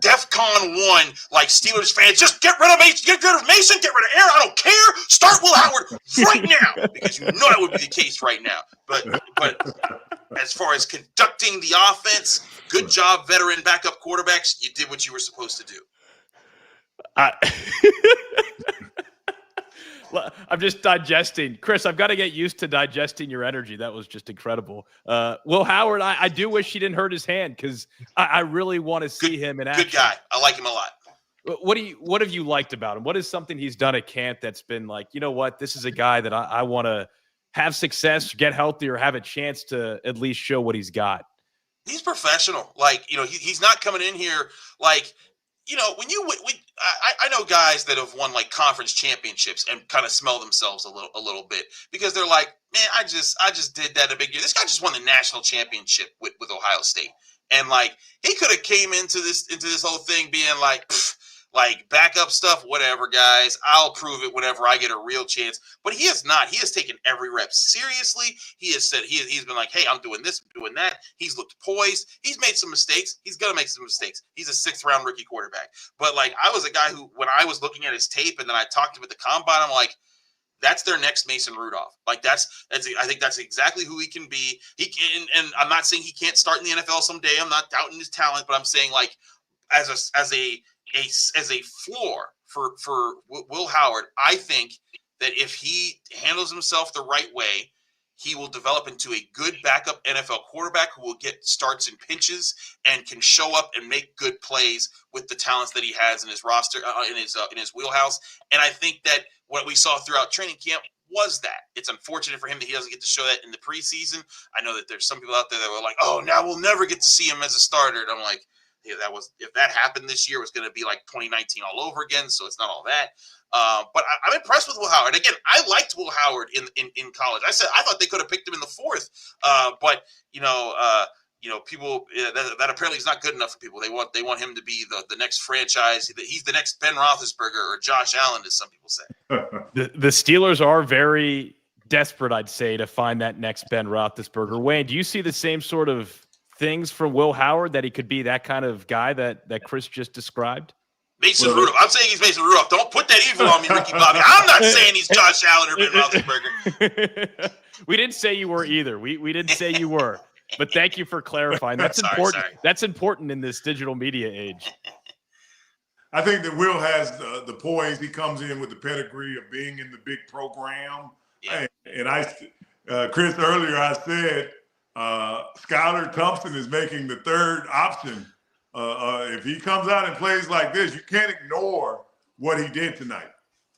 DEFCON 1, like Steelers fans. Just get rid of Mason, get rid of Aaron. I don't care. Start Will Howard right now, because that would be the case right now. But as far as conducting the offense, good job, veteran backup quarterbacks. You did what you were supposed to do. I'm just digesting. Chris, I've got to get used to digesting your energy. That was just incredible. Will Howard, I do wish he didn't hurt his hand, because I really want to see him in action. Good guy. I like him a lot. What have you liked about him? What is something he's done at camp that's been like, you know what, this is a guy that I want to have success, get healthy, or have a chance to at least show what he's got? He's professional. Like, he's not coming in here like, I know guys that have won like conference championships and kind of smell themselves a little bit, because they're like, man, I just did that a big year. This guy just won the national championship with Ohio State, and like he could have came into this whole thing being like, like backup stuff, whatever, guys. I'll prove it whenever I get a real chance. But he has not. He has taken every rep seriously. He has said he's been like, hey, I'm doing this, I'm doing that. He's looked poised. He's made some mistakes. He's gonna make some mistakes. He's a 6th-round rookie quarterback. But like, I was a guy who, when I was looking at his tape and then I talked to him at the combine, I'm like, that's their next Mason Rudolph. Like I think that's exactly who he can be. And I'm not saying he can't start in the NFL someday. I'm not doubting his talent, but I'm saying like as a floor for Will Howard, I think that if he handles himself the right way, he will develop into a good backup NFL quarterback who will get starts and pinches and can show up and make good plays with the talents that he has in his roster, in his wheelhouse. And I think that what we saw throughout training camp was that. It's unfortunate for him that he doesn't get to show that in the preseason. I know that there's some people out there that were like, oh, now we'll never get to see him as a starter. And I'm like, yeah, if that happened this year, it was going to be like 2019 all over again. So it's not all that. But I'm impressed with Will Howard. Again, I liked Will Howard in college. I thought they could have picked him in the 4th. But people that apparently is not good enough for people. They want him to be the next franchise. He's the next Ben Roethlisberger or Josh Allen, as some people say. The Steelers are very desperate, I'd say, to find that next Ben Roethlisberger. Wayne, do you see the same sort of things from Will Howard, that he could be that kind of guy that Chris just described? Mason Rudolph. I'm saying he's Mason Rudolph. Don't put that evil on me, Ricky Bobby. I'm not saying he's Josh Allen or Ben Roethlisberger. We didn't say you were either. We didn't say you were. But thank you for clarifying. That's important. Sorry. That's important in this digital media age. I think that Will has the poise. He comes in with the pedigree of being in the big program. Yeah. And Chris, earlier I said, Skylar Thompson is making the 3rd option. If he comes out and plays like this, you can't ignore what he did tonight.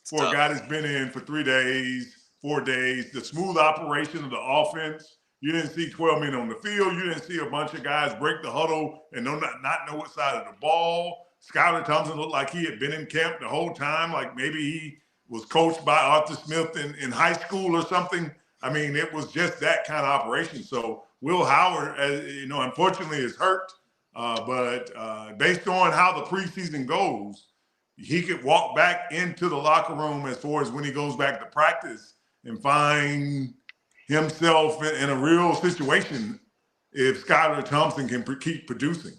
For a guy that's been in for 3 days, 4 days, the smooth operation of the offense. You didn't see 12 men on the field. You didn't see a bunch of guys break the huddle and not know what side of the ball. Skylar Thompson looked like he had been in camp the whole time, like maybe he was coached by Arthur Smith in high school or something. I mean, it was just that kind of operation. So Will Howard, unfortunately is hurt, but based on how the preseason goes, he could walk back into the locker room as far as when he goes back to practice and find himself in a real situation if Skylar Thompson can keep producing.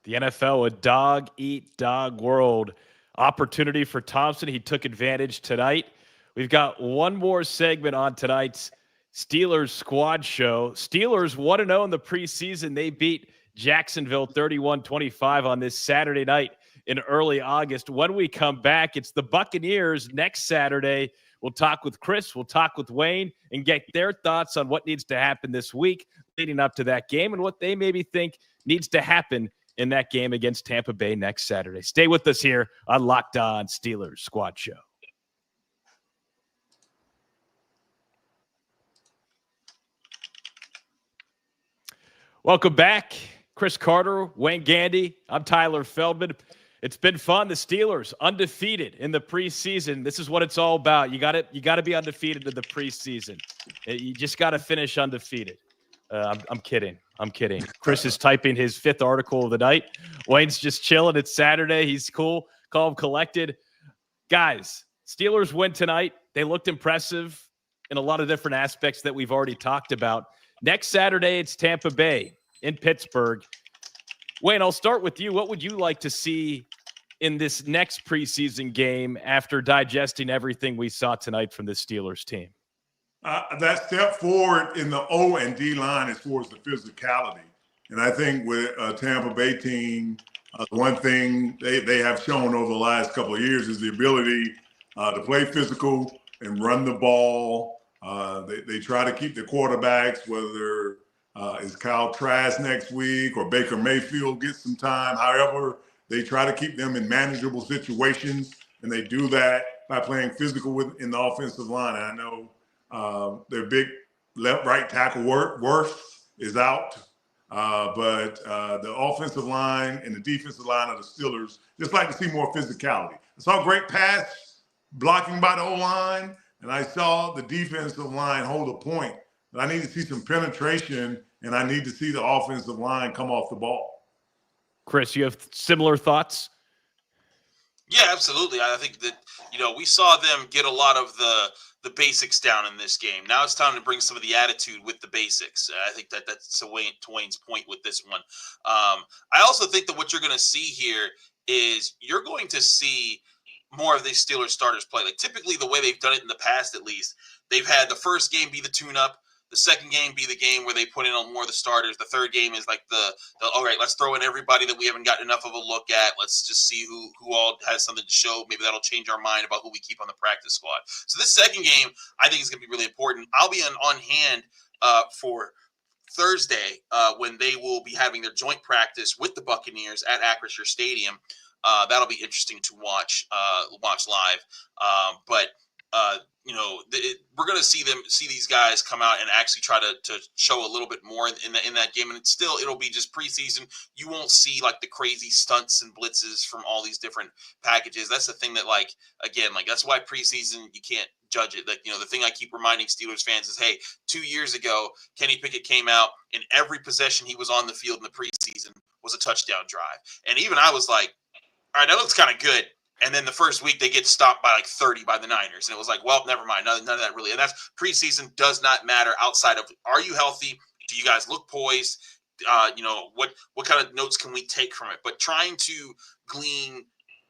The NFL, a dog-eat-dog world. Opportunity for Thompson. He took advantage tonight. We've got one more segment on tonight's Steelers Squad Show. Steelers 1-0 in the preseason. They beat Jacksonville 31-25 on this Saturday night in early August. When we come back, it's the Buccaneers next Saturday. We'll talk with Chris, we'll talk with Wayne, and get their thoughts on what needs to happen this week. leading up to that game and what they maybe think needs to happen in that game against Tampa Bay next Saturday. Stay with us here on Locked On Steelers Squad Show. Welcome back. Chris Carter, Wayne Gandy. I'm Tyler Feldman. It's been fun. The Steelers undefeated in the preseason. This is what it's all about. You got to be undefeated in the preseason. You just got to finish undefeated. I'm kidding. Chris is typing his 5th article of the night. Wayne's just chilling. It's Saturday. He's cool, calm, collected. Guys, Steelers win tonight. They looked impressive in a lot of different aspects that we've already talked about. Next Saturday, it's Tampa Bay in Pittsburgh. Wayne, I'll start with you. What would you like to see in this next preseason game after digesting everything we saw tonight from the Steelers team? That step forward in the O and D line as far as the physicality. And I think with a Tampa Bay team, one thing they have shown over the last couple of years is the ability to play physical and run the ball. They try to keep the quarterbacks, whether is Kyle Trask next week or Baker Mayfield gets some time. However, they try to keep them in manageable situations, and they do that by playing physical in the offensive line. And I know their big right tackle Worth is out, but the offensive line and the defensive line of the Steelers just like to see more physicality. I saw great pass blocking by the O-line, and I saw the defensive line hold a point. But I need to see some penetration, and I need to see the offensive line come off the ball. Chris, you have similar thoughts? Yeah, absolutely. I think that, we saw them get a lot of the basics down in this game. Now it's time to bring some of the attitude with the basics. I think that's to Wayne's point with this one. I also think that what you're going to see here is you're going to see more of these Steelers starters play. Like typically the way they've done it in the past, at least, they've had the first game be the tune-up, the second game be the game where they put in on more of the starters. The third game is like the all right, let's throw in everybody that we haven't gotten enough of a look at. Let's just see who all has something to show. Maybe that'll change our mind about who we keep on the practice squad. So this second game, I think is going to be really important. I'll be on hand for Thursday when they will be having their joint practice with the Buccaneers at Acrisure Stadium. That'll be interesting to watch live. We're going to see these guys come out and actually try to show a little bit more in that game. And it'll be just preseason. You won't see like the crazy stunts and blitzes from all these different packages. That's the thing that that's why preseason, you can't judge it. Like, the thing I keep reminding Steelers fans is, hey, 2 years ago, Kenny Pickett came out and every possession he was on the field in the preseason was a touchdown drive. And even I was like, all right, that looks kind of good. And then the first week they get stopped by like 30 by the Niners. And it was like, well, never mind. None of that really. And that's preseason does not matter outside of, are you healthy? Do you guys look poised? What kind of notes can we take from it? But trying to glean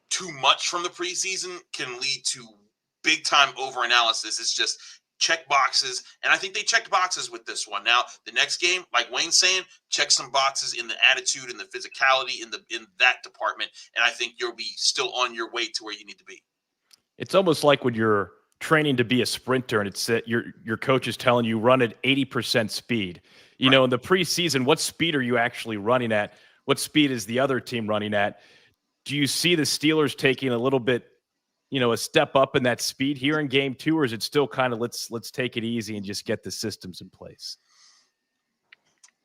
too much from the preseason can lead to big time overanalysis. It's just check boxes. And I think they checked boxes with this one. Now, the next game, like Wayne's saying, check some boxes in the attitude and the physicality in that department. And I think you'll be still on your way to where you need to be. It's almost like when you're training to be a sprinter and it's your coach is telling you run at 80% speed. In the preseason, what speed are you actually running at? What speed is the other team running at? Do you see the Steelers taking a little bit, a step up in that speed here in game 2, or is it still kind of let's take it easy and just get the systems in place?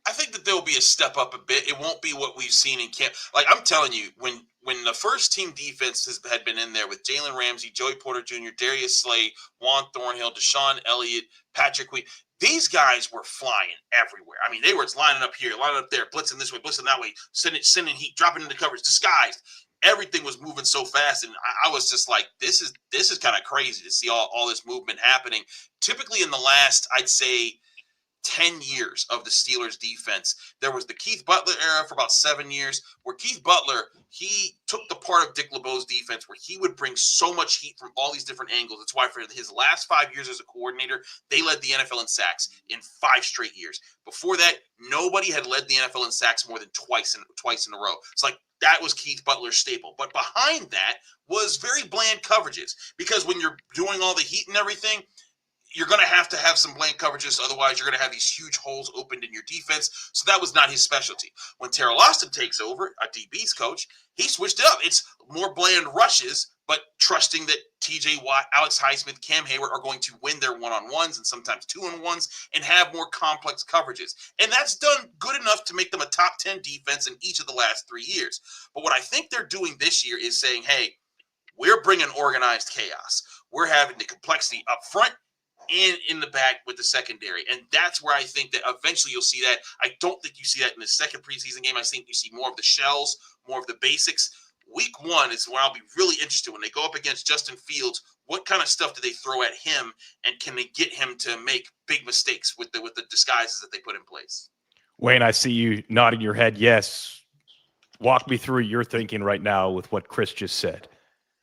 I think that there will be a step up a bit. It won't be what we've seen in camp. Like I'm telling you, when the first team defense had been in there with Jalen Ramsey, Joey Porter Jr., Darius Slay, Juan Thornhill, Deshaun Elliott, Patrick Queen, these guys were flying everywhere. I mean, they were lining up here, lining up there, blitzing this way, blitzing that way, sending heat, dropping into coverage, disguised. Everything was moving so fast, and I was just like, this is kind of crazy to see all this movement happening. Typically in the last, I'd say, 10 years of the Steelers defense, there was the Keith Butler era for about 7 years, where Keith Butler, he took the part of Dick LeBeau's defense where he would bring so much heat from all these different angles. That's why for his last 5 years as a coordinator, they led the NFL in sacks in 5 straight years. Before that, nobody had led the NFL in sacks more than twice in a row. It's like, that was Keith Butler's staple. But behind that was very bland coverages, because when you're doing all the heat and everything, you're going to have some blank coverages. Otherwise, you're going to have these huge holes opened in your defense. So that was not his specialty. When Terrell Austin takes over, a DB's coach, he switched it up. It's more bland rushes, but trusting that TJ Watt, Alex Highsmith, Cam Hayward are going to win their one-on-ones and sometimes two-on-ones and have more complex coverages. And that's done good enough to make them a top 10 defense in each of the last 3 years. But what I think they're doing this year is saying, hey, we're bringing organized chaos. We're having the complexity up front and in the back with the secondary. And that's where I think that eventually you'll see that. I don't think you see that in the second preseason game. I think you see more of the shells, more of the basics. Week 1 is where I'll be really interested when they go up against Justin Fields. What kind of stuff do they throw at him, and can they get him to make big mistakes with the disguises that they put in place? Wayne, I see you nodding your head. Yes. Walk me through your thinking right now with what Chris just said.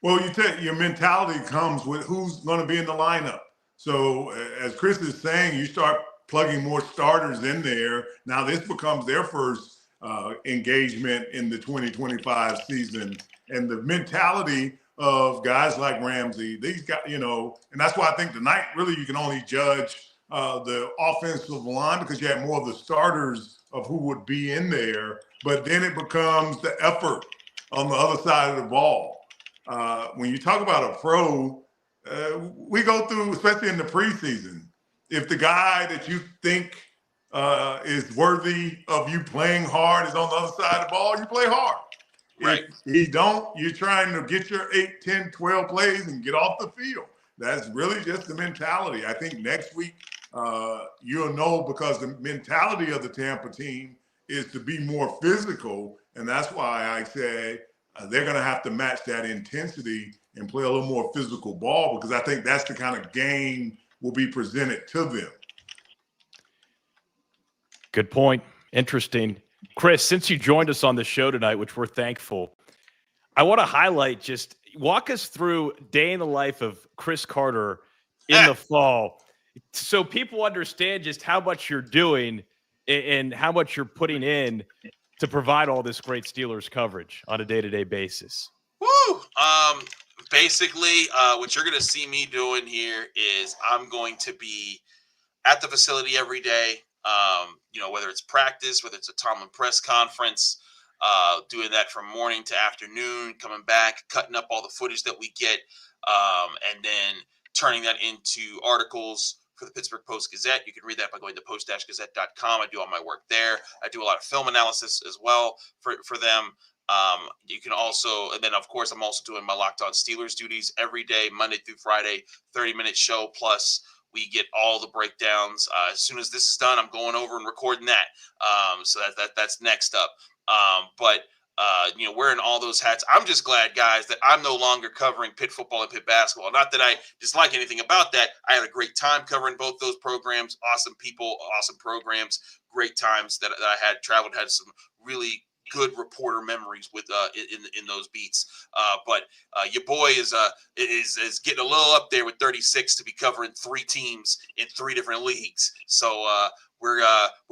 Well, your mentality comes with who's going to be in the lineup. So as Chris is saying, you start plugging more starters in there. Now this becomes their first engagement in the 2025 season. And the mentality of guys like Ramsey, these guys, and that's why I think tonight really you can only judge the offensive line because you have more of the starters of who would be in there. But then it becomes the effort on the other side of the ball. When you talk about a pro, we go through, especially in the preseason, if the guy that you think is worthy of you playing hard is on the other side of the ball, you play hard. Right. If he don't, you're trying to get your 8, 10, 12 plays and get off the field. That's really just the mentality. I think next week you'll know because the mentality of the Tampa team is to be more physical, and that's why I say they're going to have to match that intensity and play a little more physical ball because I think that's the kind of game will be presented to them. Good point. Interesting. Chris, since you joined us on the show tonight, which we're thankful, I want to highlight, just walk us through day in the life of Chris Carter in the fall so people understand just how much you're doing and how much you're putting in to provide all this great Steelers coverage on a day-to-day basis. Woo! Basically, what you're going to see me doing here is I'm going to be at the facility every day, whether it's practice, whether it's a Tomlin press conference, doing that from morning to afternoon, coming back, cutting up all the footage that we get, and then turning that into articles for the Pittsburgh Post-Gazette. You can read that by going to post-gazette.com. I do all my work there. I do a lot of film analysis as well for them. You can also, and then of course, I'm also doing my Locked On Steelers duties every day, Monday through Friday, 30-minute show. Plus we get all the breakdowns. As soon as this is done, I'm going over and recording that. So that's next up. Wearing all those hats, I'm just glad, guys, that I'm no longer covering Pitt football and Pitt basketball. Not that I dislike anything about that. I had a great time covering both those programs. Awesome people, awesome programs, great times that I had traveled, had some really good reporter memories with in those beats. But your boy is getting a little up there with 36 to be covering 3 teams in 3 different leagues. So we're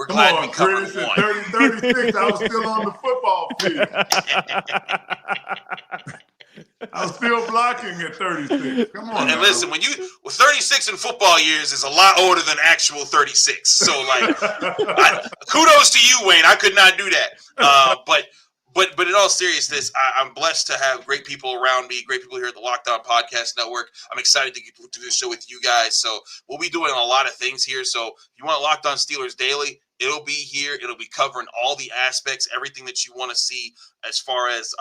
glad we covered Chris, one. 36, I was still on the football field. I was still blocking at 36. Come on. And listen, when 36 in football years is a lot older than actual 36. So kudos to you, Wayne. I could not do that. But in all seriousness, I'm blessed to have great people around me, great people here at the Locked On Podcast Network. I'm excited to get to do this show with you guys. So we'll be doing a lot of things here. So if you want Locked On Steelers Daily, it'll be here. It'll be covering all the aspects, everything that you want to see as far as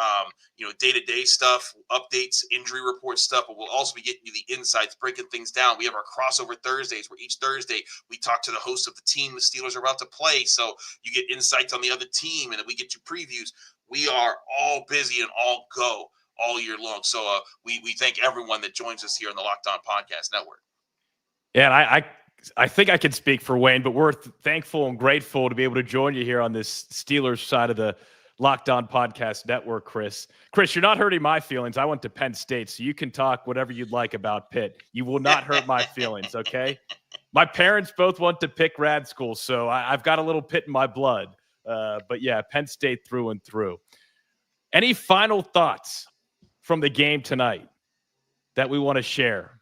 day-to-day stuff, updates, injury report stuff. But we'll also be getting you the insights, breaking things down. We have our crossover Thursdays where each Thursday we talk to the host of the team the Steelers are about to play. So you get insights on the other team, and then we get you previews. We are all busy and all go all year long. So we thank everyone that joins us here on the Locked On Podcast Network. Yeah, and I think I can speak for Wayne, but we're thankful and grateful to be able to join you here on this Steelers side of the Locked On Podcast Network, Chris. Chris, you're not hurting my feelings. I went to Penn State, so you can talk whatever you'd like about Pitt. You will not hurt my feelings, okay? My parents both went to Pitt grad school, so I've got a little Pitt in my blood. But yeah, Penn State through and through. Any final thoughts from the game tonight that we want to share?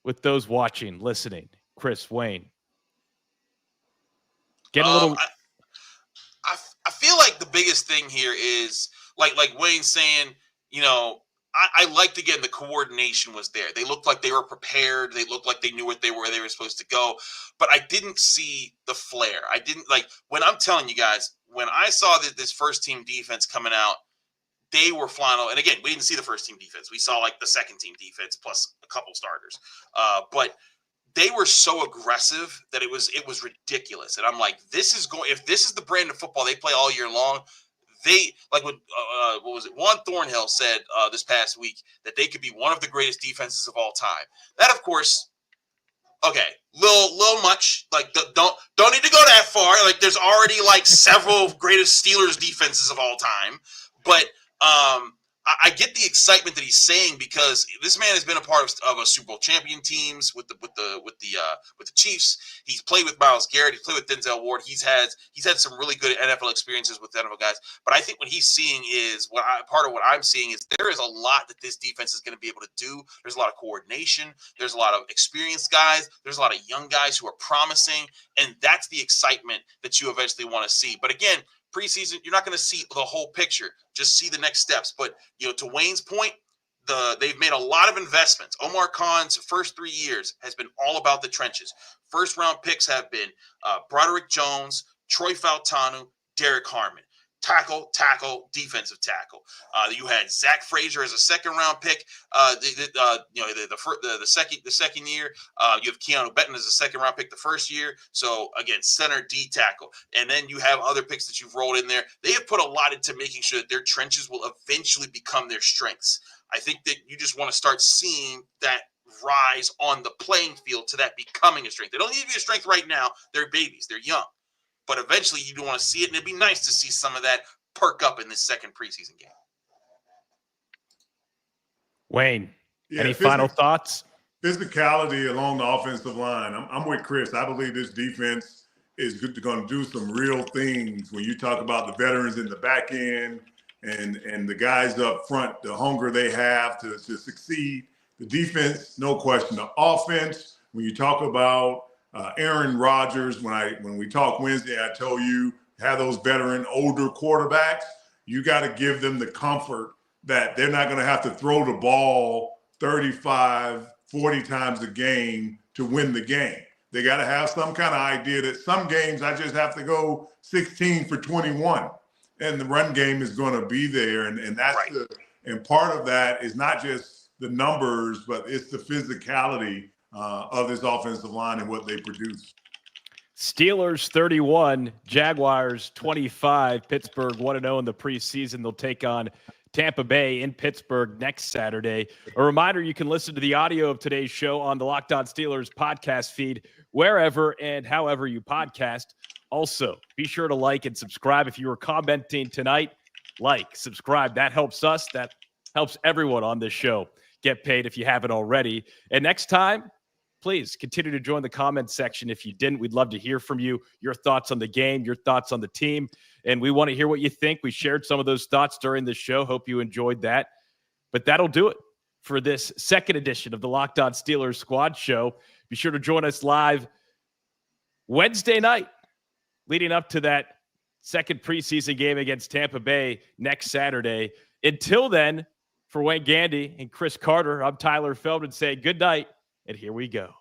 with those watching, listening? Chris, Wayne. Get a little. I feel like the biggest thing here is like Wayne's saying, I like to get the coordination was there. They looked like they were prepared. They looked like they knew where they were supposed to go. But I didn't see the flair. I didn't when I'm telling you guys, when I saw this first team defense coming out, they were flying. And again, we didn't see the first team defense. We saw the second team defense plus a couple starters. But they were so aggressive that it was ridiculous. And I'm like, if this is the brand of football they play all year long, they what was it? Juan Thornhill said this past week that they could be one of the greatest defenses of all time. That, of course, okay, little much. Don't need to go that far. There's already several greatest Steelers defenses of all time. But I get the excitement that he's saying because this man has been a part of a Super Bowl champion teams with the Chiefs. He's played with Myles Garrett. He's played with Denzel Ward. He's had some really good NFL experiences with NFL guys. But I think what he's seeing is part of what I'm seeing is there is a lot that this defense is going to be able to do. There's a lot of coordination. There's a lot of experienced guys. There's a lot of young guys who are promising, and that's the excitement that you eventually want to see. But again, preseason, you're not going to see the whole picture. Just see the next steps. But to Wayne's point, they've made a lot of investments. Omar Khan's first 3 years has been all about the trenches. First round picks have been Broderick Jones, Troy Fautanu, Derek Harmon. Tackle, defensive tackle. You had Zach Frazier as a second round pick. The second year. You have Keanu Benton as a second round pick the first year. So again, center, D tackle, and then you have other picks that you've rolled in there. They have put a lot into making sure that their trenches will eventually become their strengths. I think that you just want to start seeing that rise on the playing field to that becoming a strength. They don't need to be a strength right now. They're babies. They're young. But eventually you do want to see it, and it'd be nice to see some of that perk up in this second preseason game. Wayne, any final thoughts? Physicality along the offensive line. I'm with Chris. I believe this defense is going to do some real things when you talk about the veterans in the back end and the guys up front, the hunger they have to succeed. The defense, no question. The offense, when you talk about Aaron Rodgers, when we talked Wednesday, I told you, have those veteran, older quarterbacks, you got to give them the comfort that they're not going to have to throw the ball 35, 40 times a game to win the game. They got to have some kind of idea that some games I just have to go 16 for 21, and the run game is going to be there. And that's right. And part of that is not just the numbers, but it's the physicality of this offensive line and what they produce. Steelers 31, Jaguars 25. Pittsburgh 1-0 in the preseason. They'll take on Tampa Bay in Pittsburgh next Saturday. A reminder, you can listen to the audio of today's show on the Locked On Steelers podcast feed, wherever and however you podcast. Also, be sure to like and subscribe. If you were commenting tonight, subscribe. That helps us. That helps everyone on this show get paid if you haven't already. And next time, please continue to join the comments section. If you didn't, we'd love to hear from you, your thoughts on the game, your thoughts on the team. And we want to hear what you think. We shared some of those thoughts during the show. Hope you enjoyed that. But that'll do it for this second edition of the Locked On Steelers Squad Show. Be sure to join us live Wednesday night, leading up to that second preseason game against Tampa Bay next Saturday. Until then, for Wayne Gandy and Chris Carter, I'm Tyler Feldman saying good night. And here we go.